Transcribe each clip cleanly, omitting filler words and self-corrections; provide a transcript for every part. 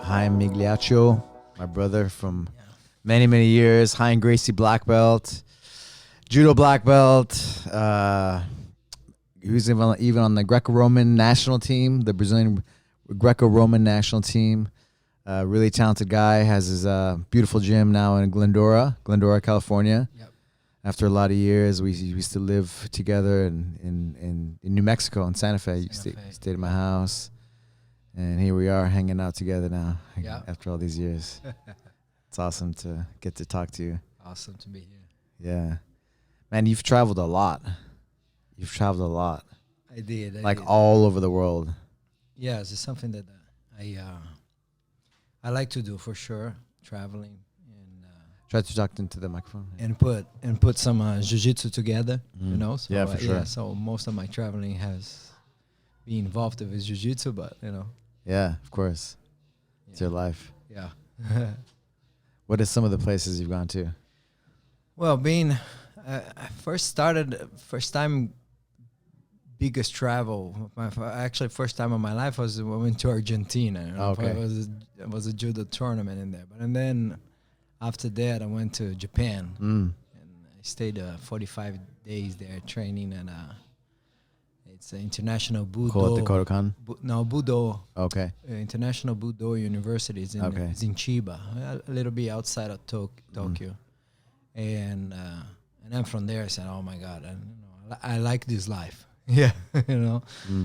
Ryan Migliaccio, my brother from many, many years. Ryan Gracie Black Belt, Judo Black Belt. He was even on the Greco-Roman national team, the Brazilian Greco-Roman national team. Really talented guy. Has his beautiful gym now in Glendora, California. Yep. After a lot of years, we used to live together in New Mexico, in Santa Fe. He stayed at my house. And here we are hanging out together now after all these years. It's awesome to get to talk to you. Awesome to be here. Yeah. Man, you've traveled a lot. I did. All over the world. Yes, it's something that I like to do for sure, traveling. And try to talk into the microphone. And put some jiu-jitsu together, you know. So, yeah, for sure. Yeah, so most of my traveling has been involved with jiu-jitsu, but, you know. Yeah, of course. It's your life. Yeah. What are some of the places you've gone to? Well, I first time biggest travel. First time of my life was when I went to Argentina. Okay. It was a judo tournament in there. And then after that, I went to Japan. And I stayed 45 days there training and it's an international Budo. Call it the Kodokan? Budo. Okay. International Budo University is in Chiba, a little bit outside of Tokyo. And then from there I said, oh my God, I like this life. Yeah, you know.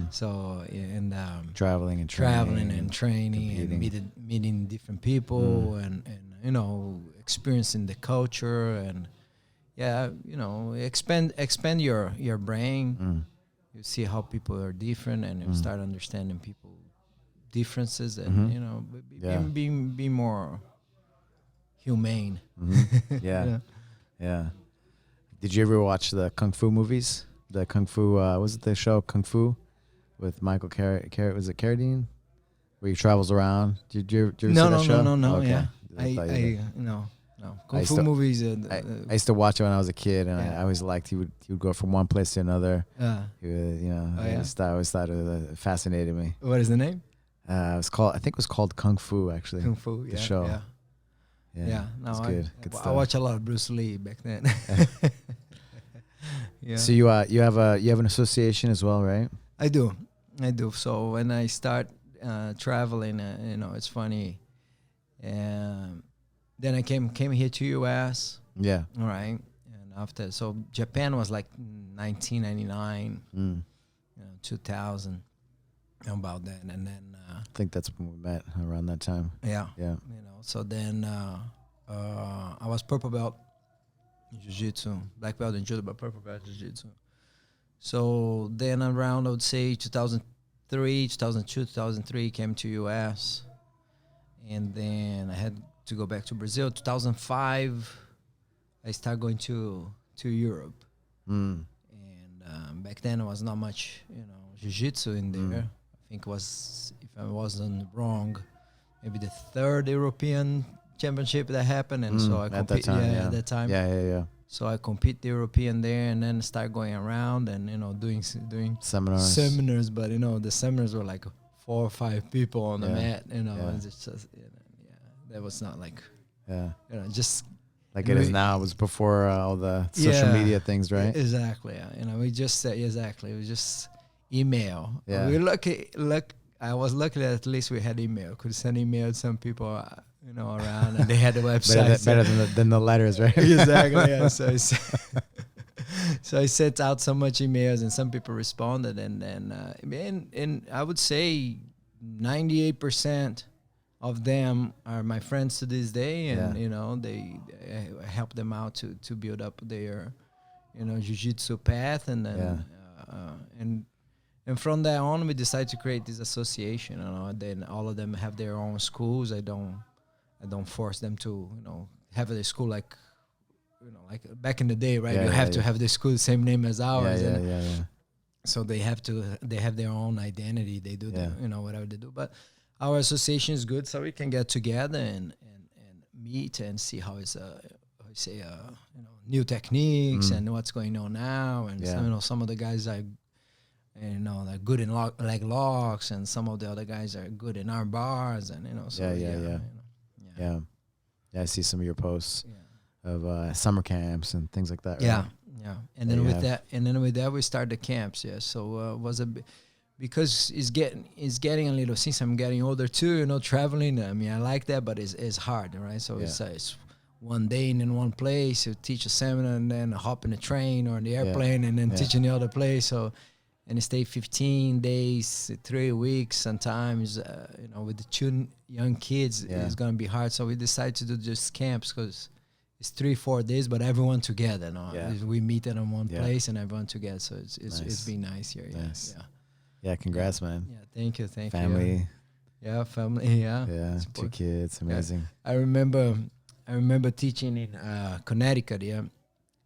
So and traveling and training and meeting different people and you know, experiencing the culture and you know, expand your brain. You see how people are different, and you start understanding people differences, and you know, being more humane. Yeah. Did you ever watch the Kung Fu movies? The Kung Fu, was it the show Kung Fu with Michael was it Carradine? Where he travels around. Did you ever see that show? No. Okay. Yeah, no. Kung Fu movies. I used to watch it when I was a kid, and I always liked he would go from one place to another. He would, you know, I always thought it fascinated me. What is the name? I think it was called Kung Fu actually. Kung Fu, the show. Yeah, no, it's good. Good stuff. I watched a lot of Bruce Lee back then. Yeah. So you have an association as well, right? I do. So when I start traveling, you know, it's funny. Then I came here to US. Yeah. All right. And after, so Japan was like 1999, you know, 2000, about that. And then I think that's when we met, around that time. Yeah. Yeah. You know, so then I was purple belt in jiu-jitsu, black belt in judo, but purple belt in jiu-jitsu. So then around, I would say 2002, 2003, came to US. And then I had to go back to Brazil. 2005, I started going to Europe. And back then, it was not much, you know, jiu-jitsu in there. I think it was, if I wasn't wrong, maybe the third European championship that happened. And so I competed at that time. Yeah. So I compete the European there and then start going around and, you know, doing seminars. But, you know, the seminars were like 4 or 5 people on the mat, you know, and it's just, you know, that was not like, you know, just like it is now. It was before all the social media things, right? Exactly. You know, we just said, exactly. It was just email. Yeah. We I was lucky that at least we had email. Could send email to some people, you know, around, and they had the website. better than the letters, right? Exactly. Yeah. So I sent out so much emails, and some people responded, and I would say 98% of them are my friends to this day, and you know, they help them out to build up their, you know, jiu-jitsu path, and then and from there on, we decided to create this association. You know, then all of them have their own schools. I don't force them to, you know, have a school like, you know, like back in the day, right? You have to have the school the same name as ours. Yeah. So they have their own identity. They do you know, whatever they do. But our association is good, so we can get together and meet and see how it's you know, new techniques and what's going on now. And so, you know, some of the guys and you know, they're good in leg locks, and some of the other guys are good in arm bars, and you know, so yeah. I see some of your posts of summer camps and things like that. Yeah, right? yeah. And then with that, we started the camps. Yeah, so was because it's getting a little, since I'm getting older too, you know, traveling. I mean, I like that, but it's hard, right? So it's one day in one place, you teach a seminar, and then hop in a train or in the airplane, and then teach in the other place. So, and you stay 15 days, 3 weeks sometimes. You know, with the 2 young kids, it's gonna be hard. So we decided to do just camps because it's 3-4 days, but everyone together. No, we meet at one place and everyone together. So it's been nice here. Nice. Yeah, congrats, man. Yeah, thank you. Family. Yeah, family. Yeah. Yeah, 2 kids. Amazing. Yeah. I remember teaching in Connecticut. Yeah,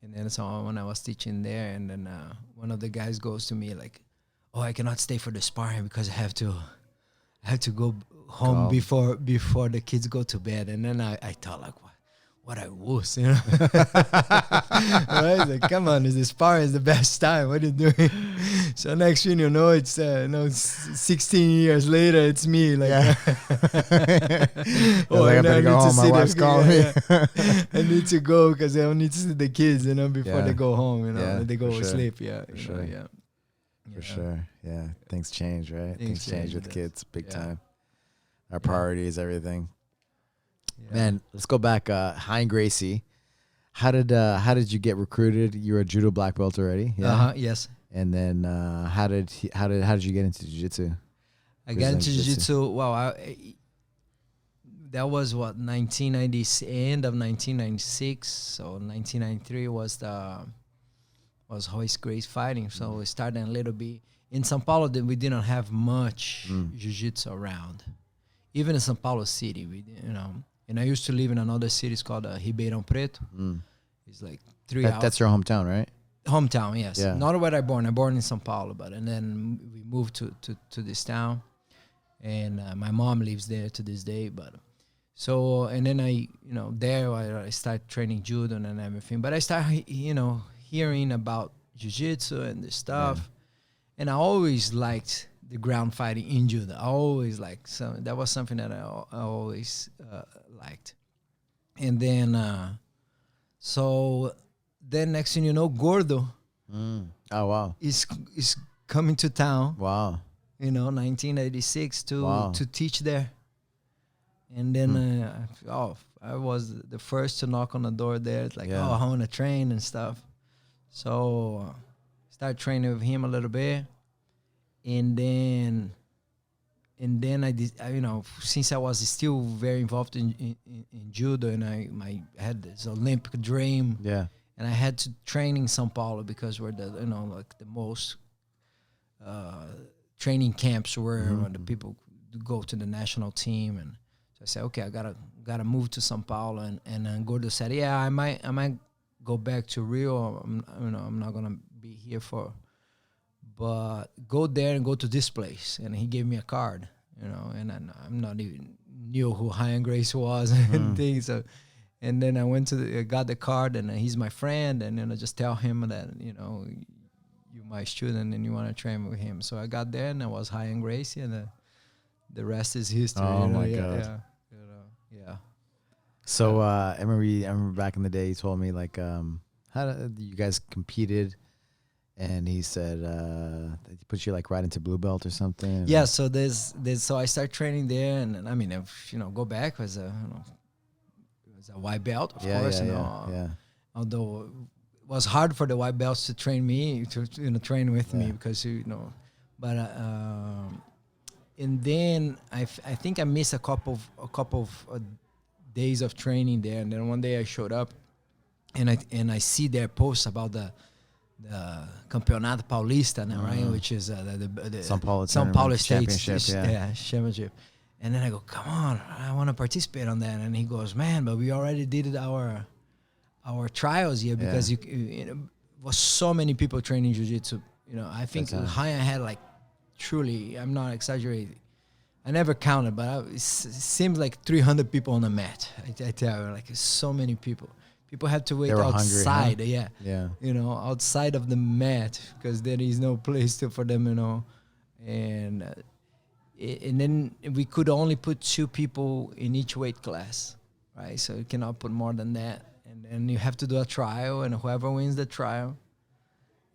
and then so when I was teaching there, and then one of the guys goes to me like, "Oh, I cannot stay for the sparring because I have to go home before the kids go to bed." And then I thought like, what I was, you know. Right? Like, come on, the sparring is the best time. What are you doing? So next thing you know, it's 16 years later, it's me. Like, I better go home. My wife's calling me. I need to go because I need to see the kids, you know, before they go home, you know, they go to sleep. Yeah, for sure. For sure. Yeah, things change, right? Things change with kids, big time. Our priorities, everything. Yeah. Man, let's go back. Ryan Gracie, how did you get recruited? You were a Judo Black Belt already. Yeah. Yes. And then how did you get into Jiu-jitsu? I got into Jiu-jitsu. Wow, that was what, end of 1996. So 1993 was Royce Grace fighting. So we started a little bit in São Paulo. Then we didn't have much Jiu-jitsu around, even in São Paulo city. We, you know. And I used to live in another city. It's called Ribeirão Preto. It's like 3 hours. That's your hometown, right? Hometown, yes. Yeah. Not where I born. I born in São Paulo, and then we moved to this town, and my mom lives there to this day. But so, and then I started training judo and everything. But I started, hearing about jiu-jitsu and this stuff, and I always liked the ground fighting in judo. I always liked, so that was something that I always liked. And then so then next thing you know, Gordo is coming to town. Wow. 1986 to teach there. And then I was the first to knock on the door there. It's like, I want to train and stuff. So started training with him a little bit. And then I did, since I was still very involved in judo, and I had this Olympic dream. Yeah. And I had to train in São Paulo because we're the most training camps were when the people go to the national team. And so I said, okay, I gotta move to São Paulo. And then Gordo said, yeah, I might go back to Rio. I'm not gonna be here but go there and go to this place. And he gave me a card, and I'm not even knew who Ryan Gracie was and things. So, and then I went got the card, and he's my friend, and then I just tell him that, you're my student and you want to train with him. So I got there, and I was Ryan Gracie, and the rest is history. Oh my God. Yeah. So I remember back in the day, he told me like, how you guys competed. And he said he put you like right into blue belt or something. Yeah, so so I started training there, and I mean, go back was a white belt, of course. Yeah. Although it was hard for the white belts to train me train with me because but and then I think I missed a couple of days of training there, and then one day I showed up, and I see their posts about the Campeonato Paulista, right? Which is the São Paulo State Championship. And then I go, come on, I want to participate on that. And he goes, man, but we already did our trials here because was so many people training jiu-jitsu. I think Ryan had like, truly, I'm not exaggerating, I never counted, but it seems like 300 people on the mat. I tell you, like so many people people had to wait They were outside. hungry, huh? Yeah. Yeah. Outside of the mat because there is no place for them. And then we could only put 2 people in each weight class, right? So you cannot put more than that. And then you have to do a trial, and whoever wins the trial.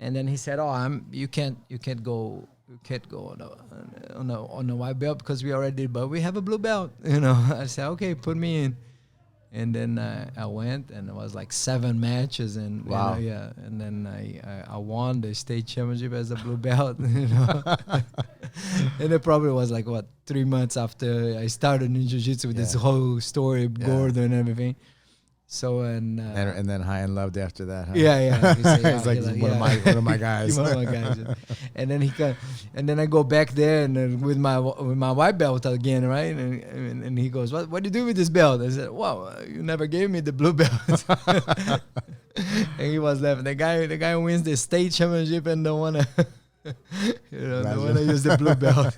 And then he said, "Oh, you can't go on the white belt because we already did, but we have a blue belt." I said, "Okay, put me in." And then I went, and it was like 7 matches, and wow. and then I won the state championship as a blue belt. And it probably was like 3 months after I started in jiu-jitsu with this whole story of Gordon and everything. So and then Ryan loved after that. Huh? Yeah. He's like one of my guys. One of my guys. And then and then I go back there and with my white belt again, right? And he goes, "What do you do with this belt?" I said, "Wow, you never gave me the blue belt." And he was laughing. The guy wins the state championship and don't wanna, don't wanna use the blue belt.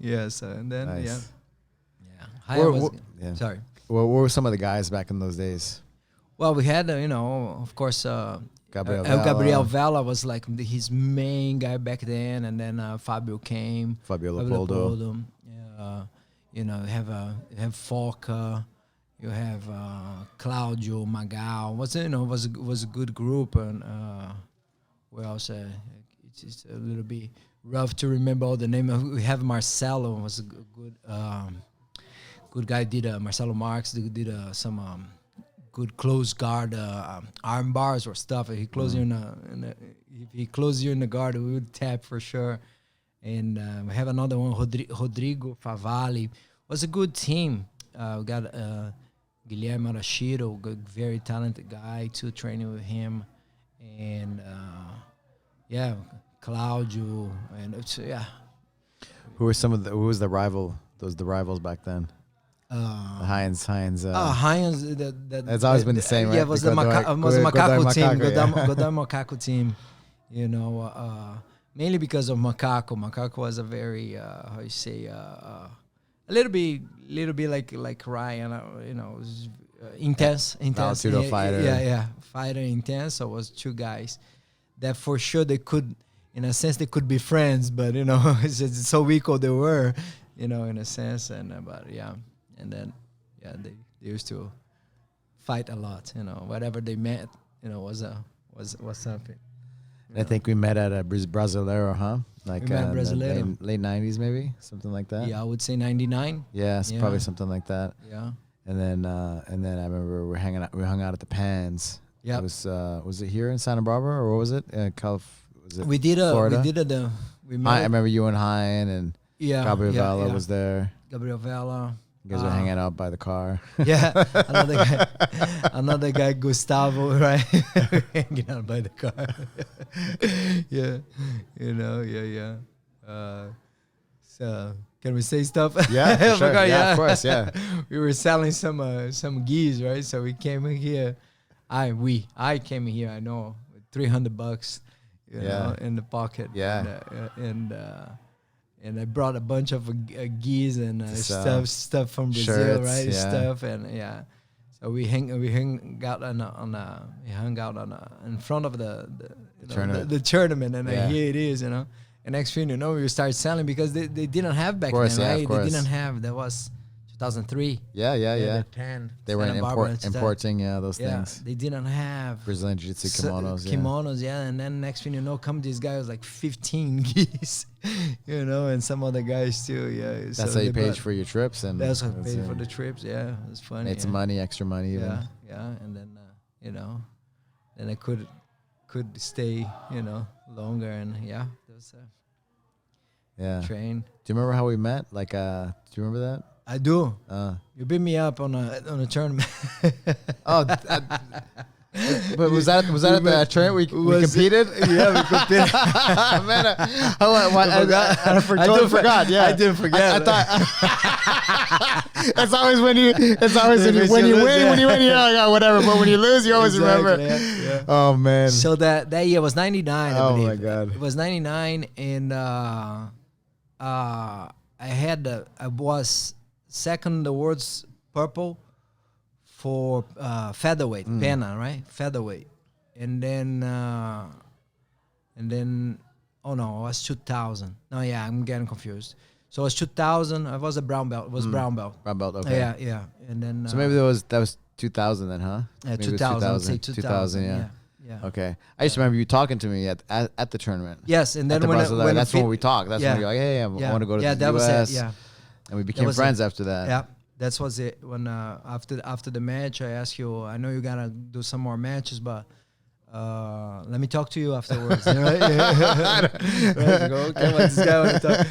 Yeah. So and then nice. Sorry. Well, what were some of the guys back in those days? Well, we had, of course, Gabriel Vela was like his main guy back then, and then Fabio came. Fabio Leopoldo. You have Foca, you have Claudio Magal. Was a good group, and it's a little bit rough to remember all the names. We have Marcelo, was a good guy. Marcelo Marx did some good close guard arm bars or stuff. If he closed you if he closed you in the guard, we would tap for sure. And we have another one, Rodrigo Favalli. Was a good team. We got Guilherme Arashiro, very talented guy too, training with him. And Claudio, and Who was the rival? Those the rivals back then. Heinz. Heinz. It's always been the same, right? Yeah, it was the Macaco team. Godai Macaco team. Mainly because of Macaco. Macaco was a very a little bit like Ryan. Was, intense. Judo fighter. Yeah, fighter intense. So it was 2 guys that for sure they could, in a sense, they could be friends, but it's so equal they were, in a sense, and and then they used to fight a lot, whatever they met, was something. I think we met at a Brasileiro, huh? Like Brasileiro. Late 90s, maybe something like that. Yeah, I would say 99. Yeah, it's probably something like that. Yeah. And then I remember we hung out at the Pans. Yeah. It was it here in Santa Barbara or what was it? Florida? We met. I remember you and Hyan and Gabriel Vela was there. Gabriel Vela. You guys were hanging out by the car. Yeah, another guy, Gustavo, right? Hanging out by the car. Yeah. So can we say stuff? Yeah, for sure. Yeah, of course. Yeah. We were selling some geese, right? So we came in here. I came in here. I know, with $300, in the pocket. Yeah. And I brought a bunch of geese and stuff from Brazil, shirts, right? Yeah. Stuff and So we hung out in front of the tournament, and here it is, And next thing you know, we started selling because they didn't have back then, right? They didn't have. That was 2003. Yeah. They were importing those Yeah, things. they didn't have Brazilian Jiu-Jitsu kimonos. Kimonos, and then next thing you know, come this guy was like 15 geese, and some other guys too, That's how you paid for your trips, and that's how I paid for the trips. Yeah, it was funny. Made some money, extra money. Yeah, and then then I could stay, longer, and that was train. Do you remember how we met? Like, do you remember that? I do. You beat me up on a tournament. But was that at the tournament we competed? Yeah, we competed. Man, I forgot. Yeah, I didn't forget. I thought it's always when you win, you're like, oh, whatever. But when you lose, you always remember. Yeah. Oh man. So that year was 99. Oh my God. It was 99, and I was second in the world's purple for featherweight, pena, right? Featherweight. And then, oh no, it was 2000. No, yeah, I'm getting confused. So it was 2000. I was a brown belt. It was brown belt. Brown belt, okay. Yeah. And then. So maybe that was 2000 then, huh? Yeah, maybe 2000. I would say 2000. Yeah. Okay. I just remember you talking to me at the tournament. Yes, and then when that's when we talked. That's when you're like, hey, I want to go to the that US. Was it, yeah. And we became friends after that. Yeah, that was it. When after the match, I asked you, I know you gotta do some more matches, but let me talk to you afterwards. Right? Right? Go, okay, this guy want to talk.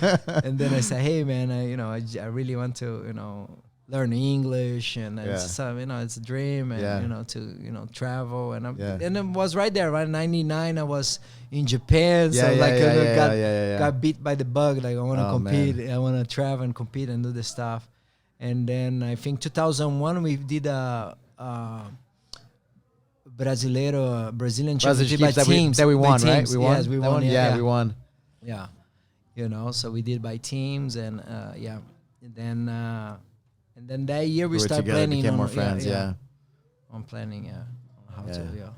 And then I said, hey man, I really want to learn English, and it's it's a dream, and to travel, and and it was right there, right? 99, I was in Japan, got bit by the bug. Like I want to compete, man. I want to travel and compete and do this stuff. And then I think 2001 we did a Brazilian championship by teams. That we won, right? We won. Yes, we won. We won. Yeah, so we did by teams, and and then that year we started planning. Became more friends, on planning, on how to,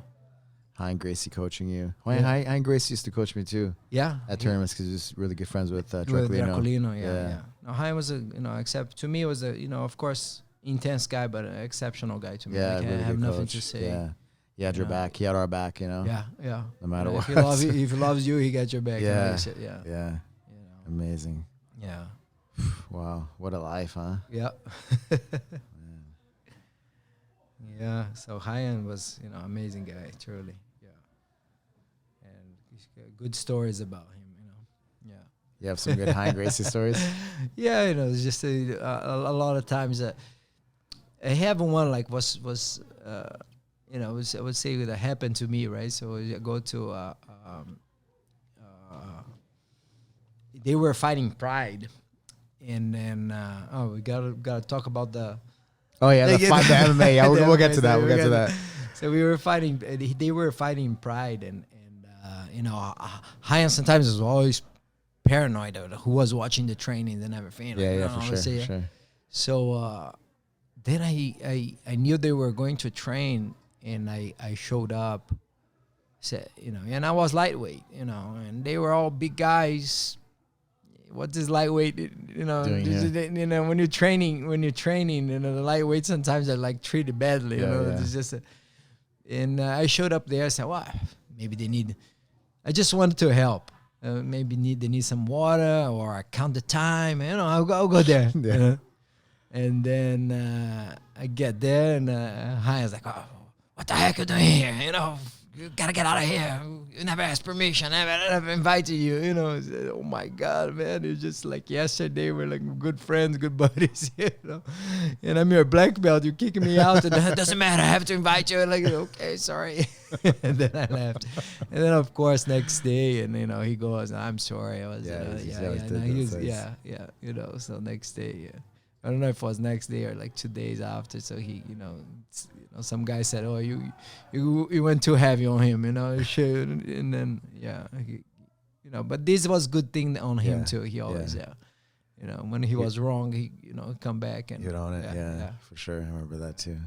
Ryan Gracie coaching you. Ryan Gracie used to coach me too. Yeah. At tournaments because he was really good friends with Draculino. Yeah. No, Ryan was except to me was of course, intense guy, but an exceptional guy to me. Yeah, like, really I have good nothing coach. to say. Yeah. He had your back. He had our back, Yeah. No matter what. If he loves you, he got your back. Yeah. Amazing. Yeah. Wow, what a life, huh? Yeah. Yeah. So Ryan was, amazing guy, truly. Yeah. And he's got good stories about him, Yeah. You have some good Ryan Gracie stories? Yeah, it's just a lot of times I haven't one like was I would say that happened to me, right? So I go to they were fighting Pride. And then, we gotta talk about the. Oh yeah, the MMA. Yeah, we'll get to that. We'll get to that. So we were fighting. They were fighting Pride, and Ryan sometimes was always paranoid of who was watching the training and everything. For sure. So then I knew they were going to train, and I showed up. Said and I was lightweight, and they were all big guys. What's this lightweight? When you're training, the lightweight sometimes are like treated badly. It's just, and I showed up there. I said, "Well, maybe they need." I just wanted to help. Maybe they need some water, or I count the time. I'll go there. And then I get there, and Ryan's like, "Oh, what the heck are you doing here? You gotta get out of here. You never asked permission. I never invited you. Oh my God, man. It's just like yesterday we're like good friends, good buddies, And I'm your black belt. You're kicking me out. And it doesn't matter. I have to invite you. Like, okay, sorry. And then I left. And then of course next day, and he goes, I'm sorry. I was, So next day, I don't know if it was next day or like 2 days after. So he, some guy said, "Oh, you went too heavy on him, And then but this was good thing on him too. He always, when he was wrong, he come back and get on it. Yeah, for sure. I remember that too.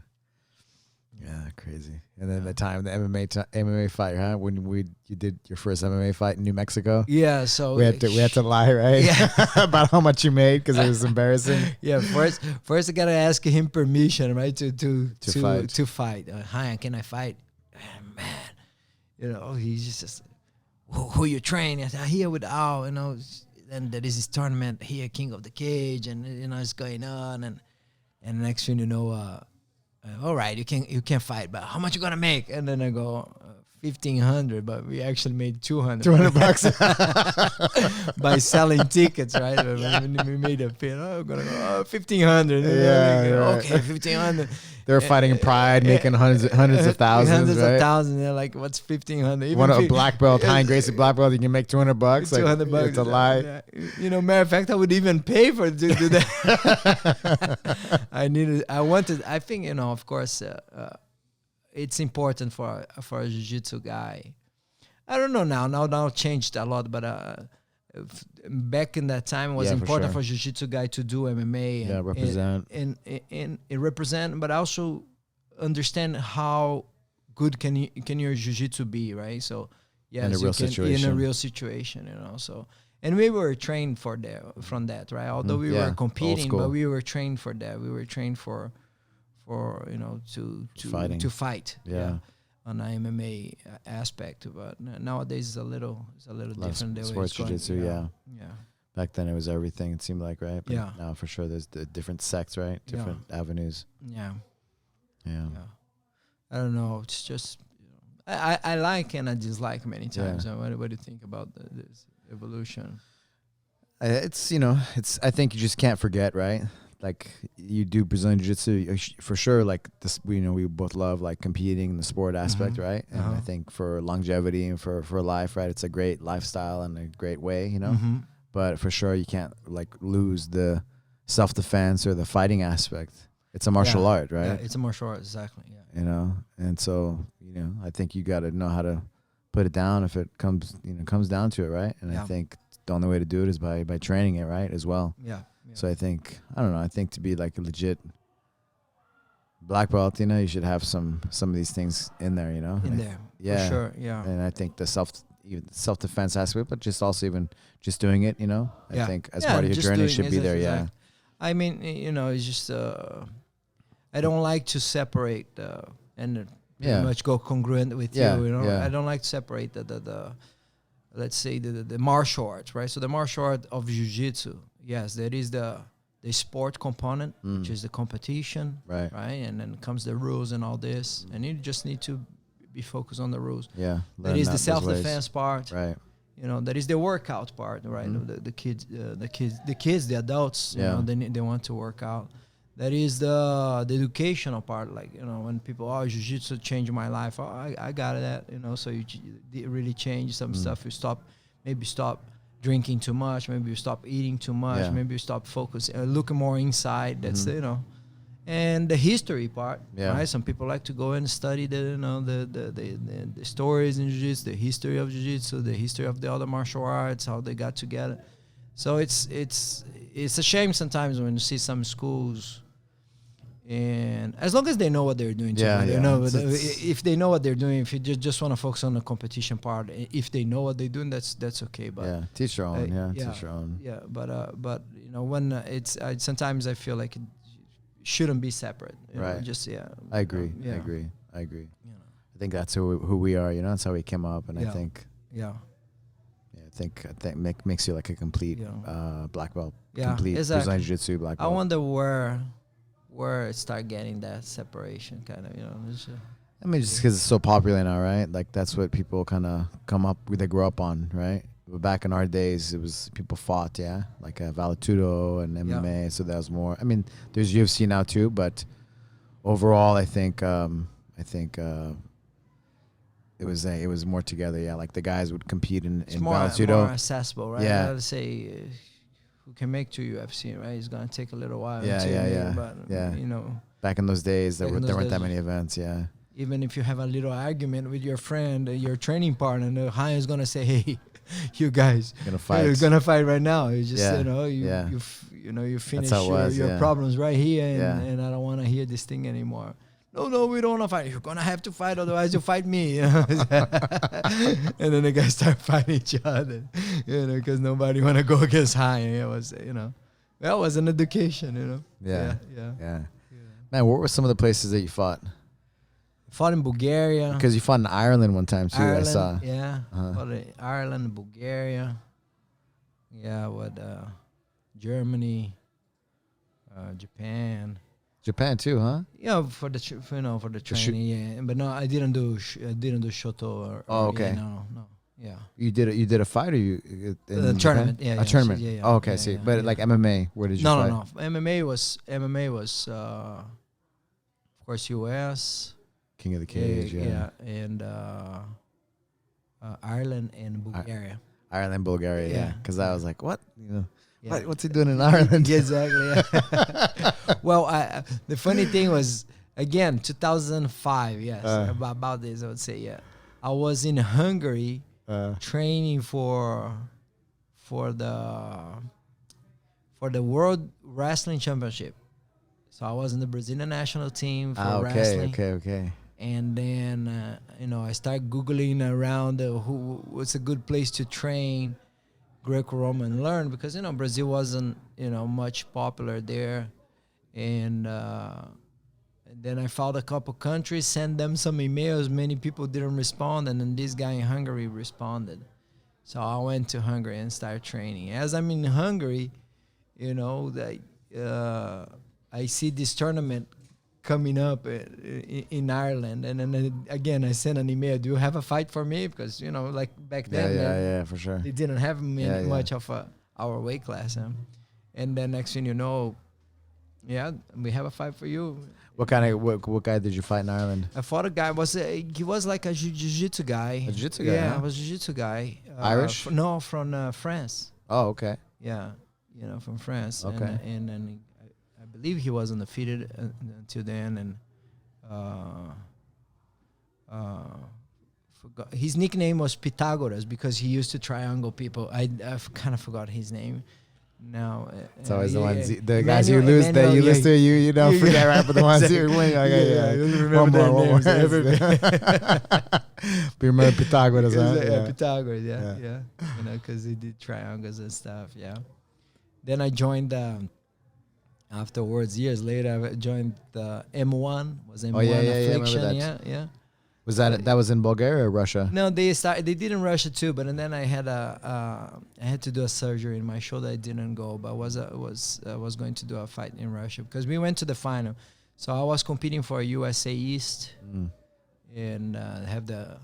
Yeah, crazy. And then the MMA fight, huh? When you did your first MMA fight in New Mexico. Yeah, so we had to lie, right? Yeah. About how much you made because it was embarrassing. Yeah, first I gotta ask him permission, right? To fight. Hi, can I fight? Man, he's just who you train? I said, here with Al, and there is this tournament here, King of the Cage, and it's going on, and next thing you know. All right, you can fight, but how much you gonna make? And then I go 1,500, but we actually made $200 by selling tickets, right? We made a pin. We're gonna go 1,500. Okay, 1,500. They were fighting in Pride, making hundreds of thousands. Hundreds of thousands. They're like, what's 1,500? One a black belt, Ryan Gracie black belt, you can make $200. $200. It's a lie. Yeah. Matter of fact, I would even pay to do that. I think, of course, it's important for a jiu-jitsu guy. I don't know now changed a lot, but back in that time it was important for jiu-jitsu guy to do MMA represent and represent, but also understand how good can your jiu-jitsu be, right? So yes, in a real situation. In a real situation, you know. So, and we were trained for that, from that, right? Although we were competing, but we were trained for that. We were trained for you know, to fight. Yeah. On the MMA aspect, but nowadays it's a little different. Sports jiu-jitsu, yeah. Back then it was everything, it seemed like, right? But yeah. Now for sure there's the different sects, right? Different avenues. Yeah. I don't know. It's just, you know, I like and I dislike many times. What do you think about this evolution? It's, you know, I think you just can't forget, right? Like you do Brazilian Jiu-Jitsu for sure. Like this, you know, we both love like competing in the sport aspect, right? And I think for longevity and for life, right? It's a great lifestyle and a great way, you know. But for sure, you can't like lose the self-defense or the fighting aspect. It's a martial art, right? Yeah, it's a martial art, exactly. Yeah. You know, and so you know, I think you got to know how to put it down if it comes down to it, right? And I think the only way to do it is by training it, right, as well. Yeah. So I think, I don't know, I think to be like a legit black belt, you know, you should have some of these things in there, you know. In there, for sure, yeah. And I think the self-defense aspect, but just also even just doing it, you know, I think as part of your journey should be there, yeah. I mean, you know, it's just, I don't like to separate and pretty much go congruent with you know. I don't like to separate the let's say the martial arts, right? So the martial art of jiu-jitsu, yes, there is the sport component, which is the competition, right? And then comes the rules and all this, and you just need to be focused on the rules. Yeah, that is the self-defense part, right? You know, that is the workout part, right? The kids, the adults, you know, they want to work out. That is the educational part, like, you know, when people, jiu-jitsu changed my life. I got that, you know, so you really change some stuff. You stop drinking too much, maybe you stop eating too much, maybe you stop focusing, looking more inside. That's you know, and the history part, right? Some people like to go and study the, you know, the stories in jiu-jitsu, the history of jiu-jitsu, the history of the other martial arts, how they got together. So it's a shame sometimes when you see some schools. And as long as they know what they're doing, you know, if they know what they're doing, if you just want to focus on the competition part, if they know what they're doing, that's okay. But teach your own, teach your own. Yeah, but you know, when it's sometimes I feel like it shouldn't be separate. You know, just I agree. I agree. You know, I think that's who we are. You know, that's how we came up, and I think I think makes you like a complete black belt, complete Brazilian Jiu-Jitsu black belt. I wonder where it start getting that separation, kind of, you know. I mean, just because it's so popular now, right? Like that's what people kind of they grow up on, right? But back in our days, it was people fought, like Valetudo and MMA. So that was more. I mean, there's UFC now too, but overall, I think it was more together, like the guys would compete in Valetudo. More accessible, right? Yeah. Let's say who can make to UFC, right? It's gonna take a little while. But you know, back in those days, there weren't that many events. Yeah. Even if you have a little argument with your friend, your training partner, the Ryan is gonna say, "Hey, you guys, you're gonna fight right now." You just you finish your problems right here, and I don't want to hear this thing anymore. No, we don't want to fight. You're going to have to fight, otherwise you fight me. And then the guys start fighting each other, you know, because nobody want to go against Ryan. It was, you know, that was an education, you know. Yeah. Man, what were some of the places that you fought? Fought in Bulgaria. Because you fought in Ireland one time, too, I saw. Yeah, fought in Ireland, Bulgaria. Yeah, Germany, Japan. Japan too, huh? Yeah, for the training. But no, I didn't do Shoto. Okay. No. Yeah. You did a fight, or you in tournament? Yeah, a tournament. Yeah, oh, okay, see. But like MMA, where did you fight? No. MMA was of course US. King of the Cage. Yeah, and Ireland and Bulgaria. Ireland, Bulgaria. Yeah. Because I was like, what? You know. Yeah. What's he doing in Ireland? Exactly. Well, the funny thing was, again, 2005. Yes, about this, I would say. I was in Hungary training for the World Wrestling Championship. So I was in the Brazilian national team for wrestling. Okay. And then, I started Googling around what's a good place to train Greco-Roman, learn, because, Brazil wasn't, much popular there. And then I found a couple countries, sent them some emails. Many people didn't respond. And then this guy in Hungary responded. So I went to Hungary and started training. As I'm in Hungary, I see this tournament coming up in Ireland, and then again I sent an email. Do you have a fight for me? Because like back then, yeah, for sure. They didn't have much of our weight class, and then next thing you know, we have a fight for you. What guy did you fight in Ireland? I fought a guy. He was like a jiu-jitsu guy. A jiu-jitsu guy? Yeah, huh? I was a jiu-jitsu guy. Irish? No, from France. Oh, okay. Yeah, from France. Okay. And I believe he was undefeated until then, and forgot his nickname was Pythagoras because he used to triangle people. I've kind of forgot his name now. It's always the guys you lose that you lose to, you don't forget, right? But the ones you win, one more. Remember Pythagoras, right? Pythagoras, yeah. Because he did triangles and stuff. Yeah. Then I joined. Afterwards, years later, I joined the M1. Was M1 Affliction? Yeah. Was that was in Bulgaria or Russia? No, they did in Russia too. But then I had I had to do a surgery in my shoulder. I didn't go, but was going to do a fight in Russia because we went to the final. So I was competing for USA East and have the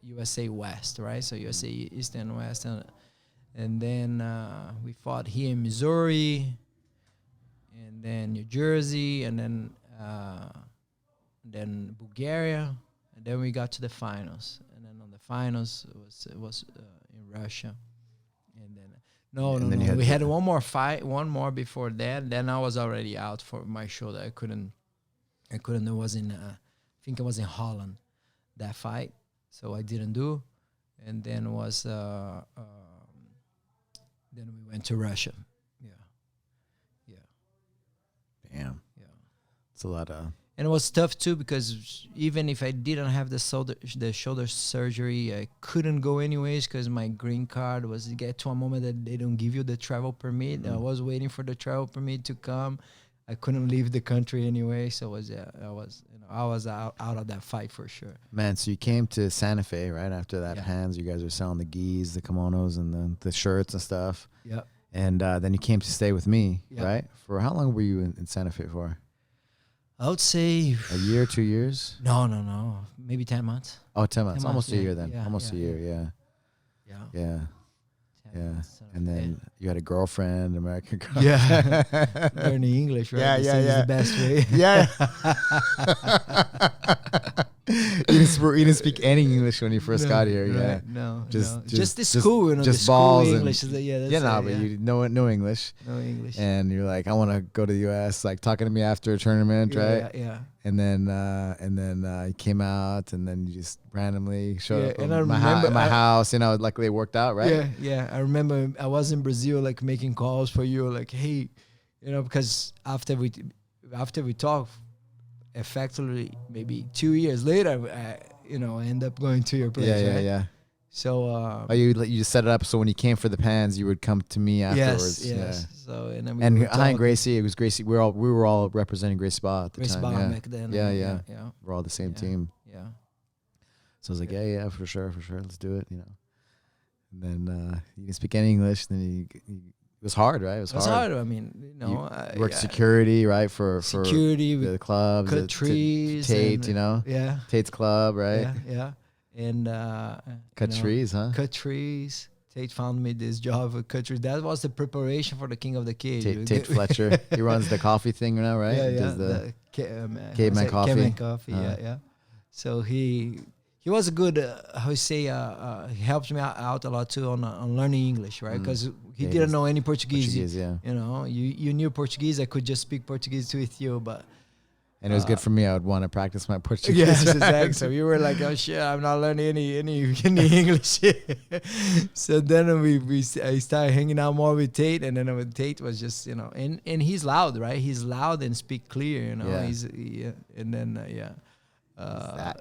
USA West, right? So USA East and West, and then we fought here in Missouri. And then New Jersey, and then Bulgaria, and then we got to the finals. And then on the finals, it was in Russia. And then we had one more fight, one more before that. Then I was already out for my shoulder. I couldn't. It was in, I think it was in Holland, that fight. So I didn't do, and then then we went to Russia. Damn. Yeah. It's a lot of... And it was tough, too, because even if I didn't have the shoulder surgery, I couldn't go anyways because my green card was to get to a moment that they don't give you the travel permit. I was waiting for the travel permit to come. I couldn't leave the country anyway, so I was out of that fight for sure. Man, so you came to Santa Fe, right, after that Pans. You guys were selling the gis, the kimonos, and the shirts and stuff. Yep. And then you came to stay with me, right? For how long were you in Santa Fe for? I would say... A year, 2 years? No. Maybe 10 months. Oh, 10 months. Almost a year then. Yeah, Almost a year, yeah. And then you had a girlfriend, American girlfriend. Yeah. Learning English, right? Yeah. Is the best way. Yeah. You didn't speak any English when you first got here, right, No. Just the school, just the school balls English. And, but you know no English. No English. And you're like, I want to go to the U.S., like talking to me after a tournament, right? Yeah. And then you came out, and then you just randomly showed up and at my house. Luckily it worked out, right? Yeah. I remember I was in Brazil, like making calls for you, like, hey, because after we talked, effectively maybe 2 years later, I end up going to your place. Yeah. So you just set it up so when you came for the Pans, you would come to me afterwards. Yes. Yeah. So and Ryan Gracie, it was Gracie. We were all representing Gracie Spa at the Gracie time. back then. Yeah. We're all the same team. Yeah. So I was like, yeah, for sure, let's do it. And then you didn't speak any English. Then it was hard, right? It was hard. I mean, you worked security, right? For security, the clubs, cut trees, Tate, Tate's club, right? Yeah. And cut trees, huh? Cut trees. Tate found me this job at cut trees. That was the preparation for the King of the Cage. Tate Fletcher. He runs the coffee thing now, right? Yeah. Does the Caveman Coffee. Caveman Coffee, yeah. So he was a good, he helped me out a lot too on learning English, right? Because he didn't know any Portuguese. Yeah. You knew Portuguese. I could just speak Portuguese with you, but And it was good for me. I would want to practice my Portuguese. Yes, exactly. So you were like, oh shit, I'm not learning any English. So then I started hanging out more with Tate, and then with Tate was just, you know, and he's loud, right? He's loud and speak clear, you know. Yeah. And then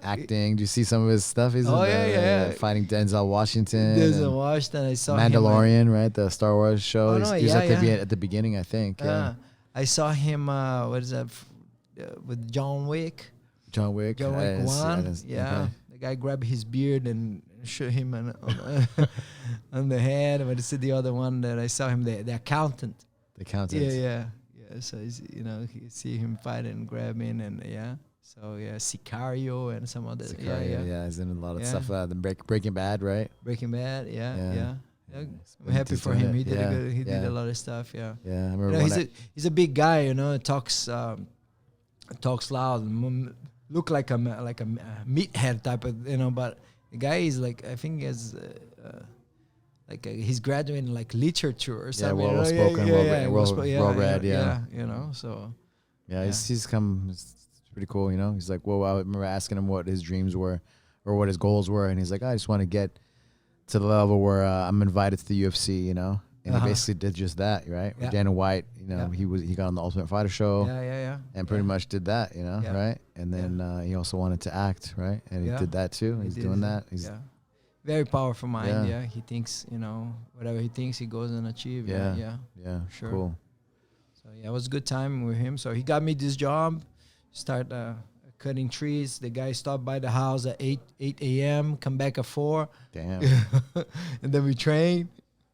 acting. Do you see some of his stuff? He's fighting Denzel Washington. Denzel Washington. I saw Mandalorian, him, right? The Star Wars show. Oh, no, he was at the beginning, I think. I saw him. What is that? With John Wick. John Wick 1. Okay. The guy grabbed his beard and shoot him on the head. But it's the other one that I saw him, the accountant. The accountant. Yeah. So he's, you know, you see him fight and grab in, and So Sicario and some other. Yeah. He's in a lot of stuff. The Breaking Bad, right? Breaking Bad. Yeah. I'm happy for him. He did He did a lot of stuff. Yeah. Yeah, I remember. He's a big guy. You know, talks loud, look like a meathead type of, you know, but the guy is like, I think he has he's graduating like literature or something. Well spoken, well read. You know, so he's come. It's pretty cool, you know. He's like, well, I remember asking him what his dreams were or what his goals were, and he's like, I just want to get to the level where I'm invited to the UFC, you know. And he basically did just that, right? Yeah. Dana White, you know, he got on the Ultimate Fighter show. And pretty much did that, you know, right? And then he also wanted to act, right? And he did that too. He's doing that. He's very powerful mind. Yeah. He thinks, you know, whatever he thinks, he goes and achieves. Yeah. Sure. Cool. So it was a good time with him. So he got me this job. Start cutting trees. The guy stopped by the house at 8 a.m. Come back at 4. Damn. And then we train.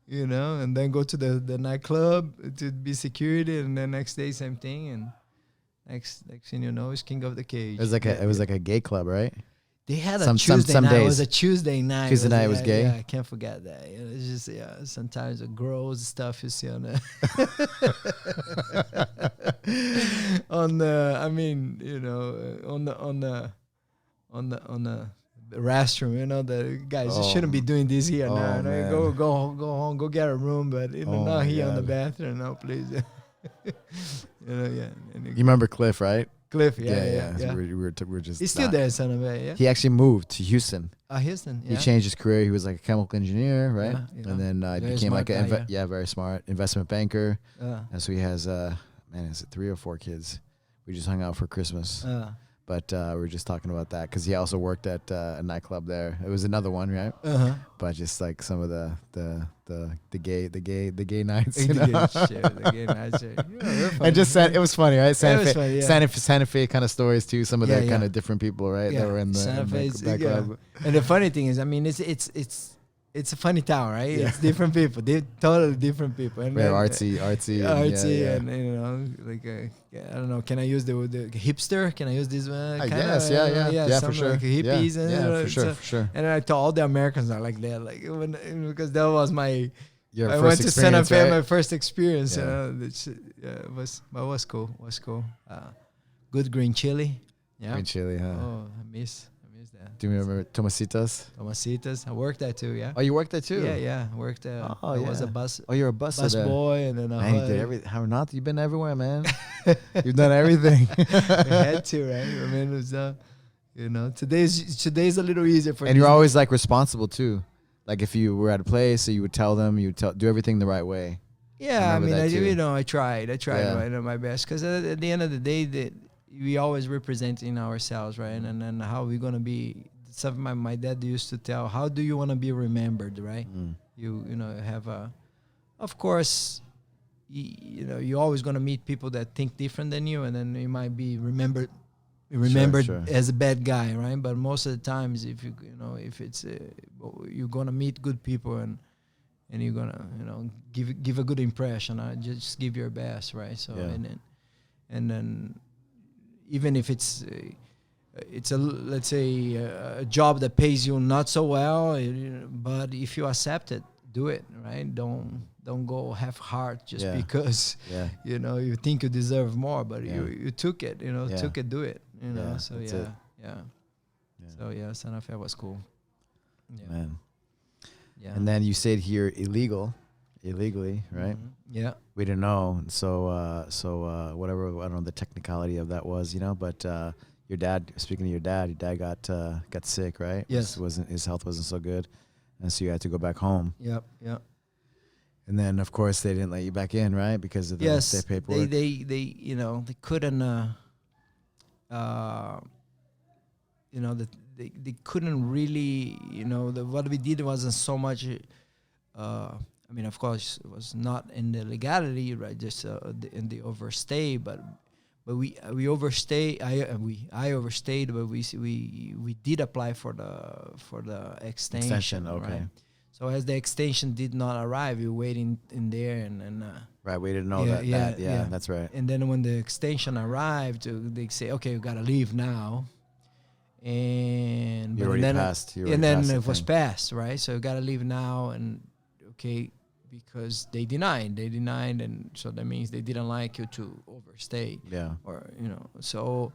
You know, and then go to the nightclub to be security, and then next day same thing, and next thing you know, it's King of the Cage. It was like a gay club, right? They had a Tuesday night. It was a Tuesday night. Tuesday night was gay. Yeah, I can't forget that. It's just sometimes the gross stuff you see on the on the restroom, you know, the guys shouldn't be doing this here now. Man. Go home, go get a room, but not here on the bathroom. No, please. You remember Cliff, right? Cliff, yeah. We were just. He's still there, son of a. Yeah. He actually moved to Houston. Houston. Yeah. He changed his career. He was like a chemical engineer, right? And then he became like very smart investment banker. And so he has is it 3 or 4 kids? We just hung out for Christmas. But we were just talking about that because he also worked at a nightclub there. It was another one, right? But just like some of the gay nights. The gay nights. And just it was funny, right? Santa Fe kind of stories too. Some of the kind of different people, right? That were in the Santa Fe club. And the funny thing is, I mean, it's a funny town, right? Yeah. It's different people. They're totally different people. And very artsy, and you know, like I don't know. Can I use the hipster? Can I use this one? I guess, yeah, for sure. Like hippies, for sure. And I thought all the Americans are like that, like because that was I went to Santa Fe, right? my first experience. It was cool. Good green chili. Yeah, green chili, huh? Oh, I miss that. Do you remember Tomasitas? I worked there too, yeah. Oh, you worked there too? Yeah, I worked there. I was a bus. Oh, you're a bus boy, and then man, you did everything. How not? You've been everywhere, man. You've done everything. I had to, right? I mean, it was, you know, today's a little easier for. And you're always like responsible too. Like if you were at a place, so you would tell them, do everything the right way. Yeah, I mean, I tried my best because at the end of the day, we always representing ourselves, right? And then how we're gonna be. Something my dad used to tell. How do you want to be remembered, right? You know have of course, you know you're always gonna meet people that think different than you, and then you might be remembered sure. as a bad guy, right? But most of the times, if it's you're gonna meet good people and you're gonna give a good impression. Just give your best, right? So and then even if it's a let's say a job that pays you not so well, but if you accept it, do it, right? Don't go half heart just because you think you deserve more, but you took it, took it, do it, So So Santa Fe was cool. Man. Yeah. And then you stayed here illegal illegally, right? Yeah. We didn't know. So whatever, I don't know the technicality of that was, but your dad, speaking of your dad got sick, right? Yes. His health wasn't so good. And so you had to go back home. Yep. And then, of course, they didn't let you back in, right? Because of their paperwork. They couldn't, they couldn't really, what we did wasn't so much, of course, it was not in the legality, right? Just in the overstay, but we overstayed. I overstayed, but we did apply for the extension. Okay. Right? So as the extension did not arrive, we were waiting in there and right, we didn't know that. Yeah, that's right. And then when the extension arrived, they say, okay, we gotta leave now. And you already passed. It was passed, right? So we gotta leave now, and okay, because they denied, and so that means they didn't like you to overstay. Yeah. Or so.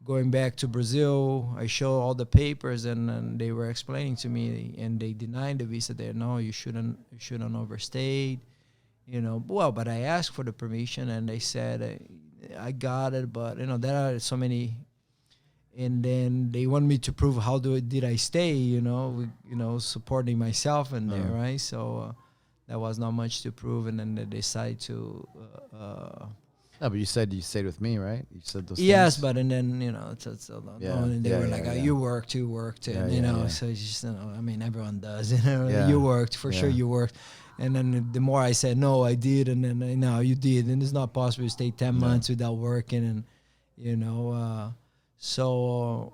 Going back to Brazil, I showed all the papers, and they were explaining to me, and they denied the visa there. No, you shouldn't overstay. Well, but I asked for the permission, and they said, I got it, but there are so many, and then they want me to prove how did I stay, supporting myself in there, right? So that was not much to prove, and then they decided to. No, but you said you stayed with me, right? You said those yes, things. but and then and they were like, you worked, and so it's just everyone does, you worked for sure, you worked, and then the more I said no, I did, and then no, you did, and it's not possible to stay 10 months without working, and so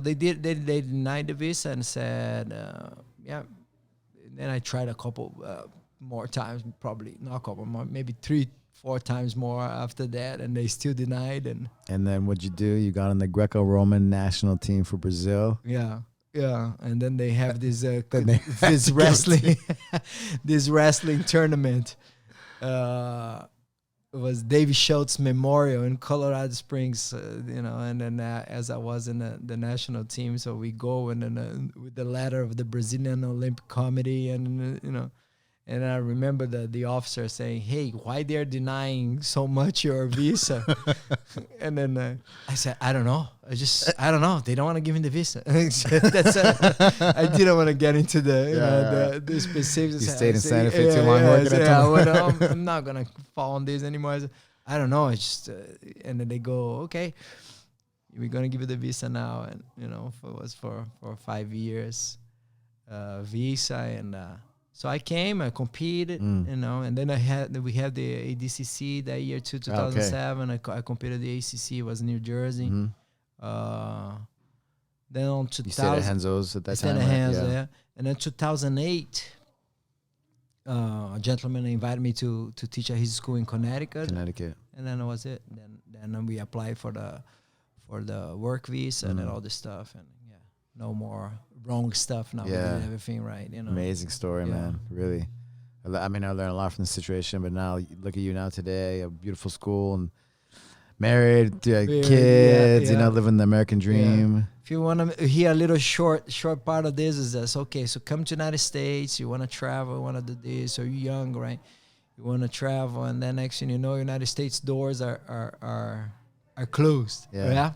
they denied the visa and said and then I tried a couple more times, probably not a couple more, maybe 3-4 times more after that, and they still denied. And then what'd you do? You got on the Greco-Roman national team for Brazil. Yeah. And then they have this this wrestling this wrestling tournament. It was Davy Schultz Memorial in Colorado Springs, and then as I was in the national team, so we go and then with the letter of the Brazilian Olympic Committee, and and I remember the officer saying, hey, why they're denying so much your visa? And then I said, I don't know. I don't know. They don't want to give me the visa. I didn't want to get into the specifics. You stayed in Santa Fe too long working at I'm not going to fall on this anymore. I said, I don't know. It's just, and then they go, okay, we're going to give you the visa now. And, it was for 5 years visa. And so I came, I competed, and then we had the ADCC that year too, 2007. Okay. I competed the ACC. It was New Jersey. Mm-hmm. Then on 2000, you stayed at Henzo's at that time, right? Yeah. And then 2008, a gentleman invited me to teach at his school in Connecticut. And then that was it. Then we applied for the work visa and then all this stuff, and no more wrong stuff. Now we did everything right. Amazing story, man. Really. I learned a lot from the situation, but now look at you now today, a beautiful school and married, kids, living the American dream. Yeah. If you want to hear a little short part of this, is this okay? So come to United States, you want to travel, you want to do this, or you're young, right? You want to travel, and then next thing you know, United States doors are closed. Yeah.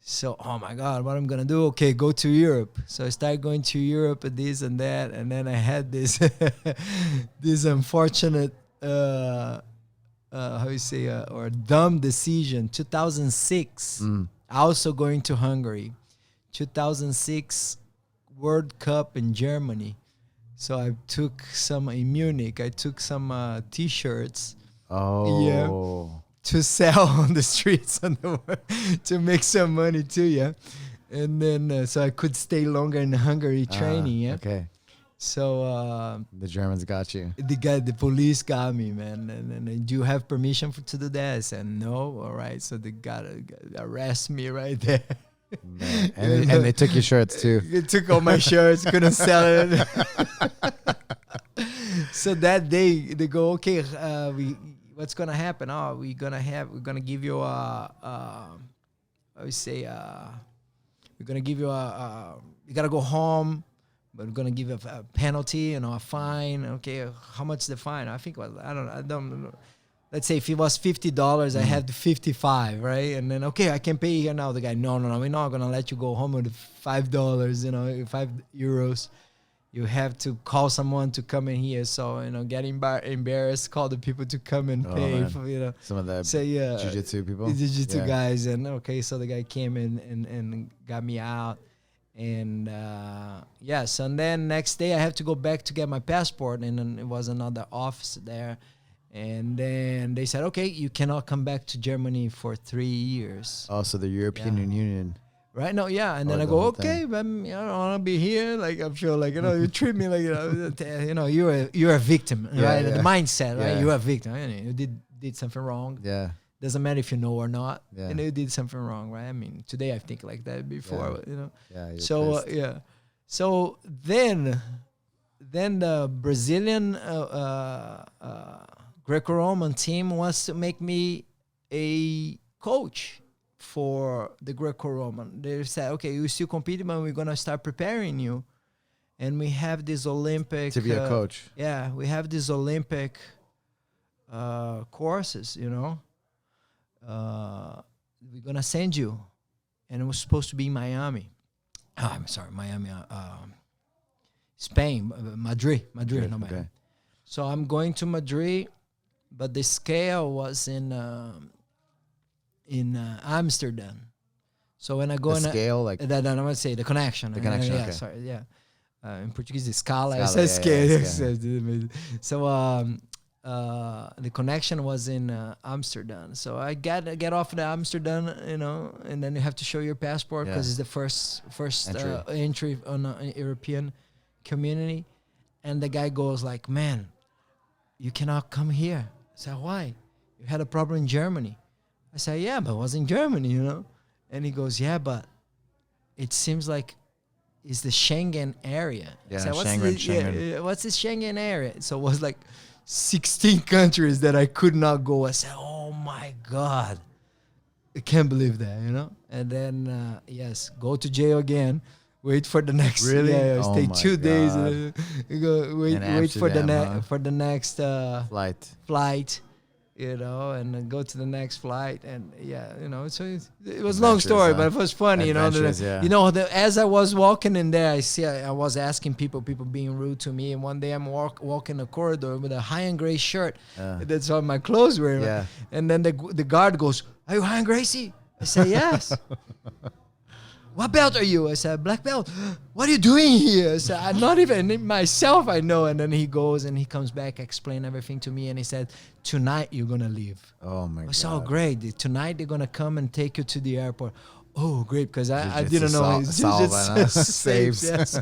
So, oh my God, what I'm going to do? Okay, go to Europe. So I started going to Europe and this and that. And then I had this this unfortunate, or dumb decision. 2006, also going to Hungary. 2006 World Cup in Germany. So I took some in Munich. I took some T-shirts. Oh. Yeah. To sell on the streets to make some money too, and then so I could stay longer in Hungary training, Okay. So the Germans got you. The police got me, man. And do you have permission to do that? I said no. All right, so they gotta arrest me right there. Man. And they took your shirts too. They took all my shirts, couldn't sell it. So that day they go, okay, what's gonna happen? Oh, we're gonna give you you gotta go home, but we're gonna give a penalty, a fine. Okay, how much the fine? I think I don't know. Let's say if it was $50, I have the 55, right? And then okay, I can pay here now. The guy, no, we're not gonna let you go home with $5. €5. You have to call someone to come in here. So, get embarrassed, call the people to come and pay for, some of the jiu-jitsu people. The jiu-jitsu guys. And okay, so the guy came in and got me out. And so and then next day I have to go back to get my passport. And then it was another office there. And then they said, okay, you cannot come back to Germany for 3 years. Oh, so the European Union. Right? No, yeah. And then I go, okay, but I don't want to be here. Like, I feel like, you treat me like, you're a victim, right? The mindset, right? You're a victim. You did something wrong. Yeah. Doesn't matter if you know or not. Yeah. You did something wrong, right? I mean, today I think like that before, Yeah. So, So then the Brazilian Greco-Roman team wants to make me a coach for the Greco-Roman. They said, okay, you still competing, but we're going to start preparing you. And we have this Olympic... To be a coach. Yeah, we have these Olympic courses, We're going to send you. And it was supposed to be in Miami. I'm sorry, Miami. Spain, Madrid, not Miami. Okay. So I'm going to Madrid, but the scale was in Amsterdam. So when I go the scale, like that, I'm gonna say the connection. The connection. Yeah, okay. Sorry, yeah. In Portuguese, the scala. It Scala, says scale. yeah. So the connection was in Amsterdam. So I get off the Amsterdam, and then you have to show your passport because it's the first entry on a European community. And the guy goes like, man, you cannot come here. I said, why? You had a problem in Germany. I said, yeah, but it was in Germany, And he goes, yeah, but it seems like it's the Schengen area. Yeah, I said, Schengen. What's the Schengen area? So it was like 16 countries that I could not go. I said, oh my God. I can't believe that, And then, go to jail again. Wait for the next. Really? Yeah, stay 2 days. You go wait for the next flight. And then go to the next flight, and so it was a long story, but it was funny, as I was walking in there, I was asking people being rude to me, and one day I'm walking the corridor with a Ryan Gracie shirt, that's all my clothes were, and then the guard goes, "Are you Ryan Gracie?" I say, "Yes." "What belt are you?" I said, "Black belt." "What are you doing here?" I said, "I'm not even myself, I know." And then he goes and he comes back, explain everything to me, and he said, "Tonight you're gonna leave." Oh my God! I said, "Oh, great! Tonight they're gonna come and take you to the airport." Oh, great! Because I didn't know. Saves. Yes.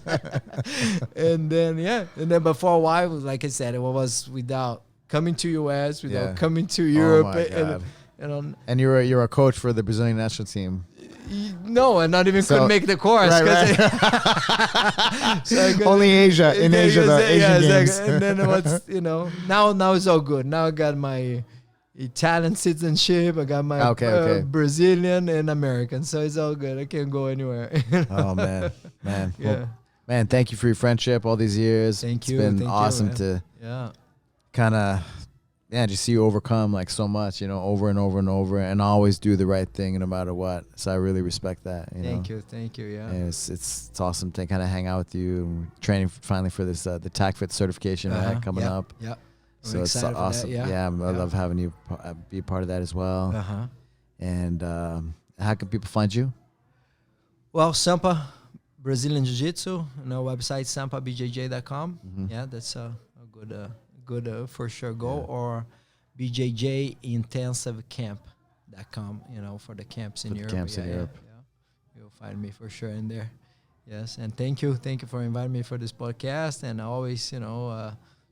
and then but for a while, like I said, it was without coming to US, without coming to Europe, and you're a coach for the Brazilian national team. No, I not even could make the course. Right. Only Asia. In Asia, the Asian games. And then what's now it's all good. Now I got my Italian citizenship. I got my Brazilian and American, so it's all good. I can't go anywhere. Oh man. Yeah. Well, man, thank you for your friendship all these years. Thank you. It's been awesome to kind of. Yeah, just see you overcome like so much, over and over and over, and always do the right thing no matter what. So I really respect that. Thank you. Yeah, and it's awesome to kind of hang out with you. Training finally for this the TACFIT certification coming up. Yeah, so it's awesome. I love having you be a part of that as well. And how can people find you? Well, Sampa Brazilian Jiu-Jitsu, website sampabjj.com. Yeah, that's a good for sure go, or bjjintensivecamp.com, for the camps in Europe. You'll find me for sure in there. Yes, and thank you for inviting me for this podcast, and always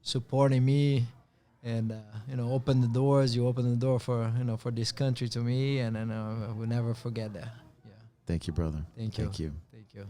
supporting me, and open the doors. You open the door for for this country to me, and I will never forget that. Yeah. Thank you, brother. Thank you. Thank you.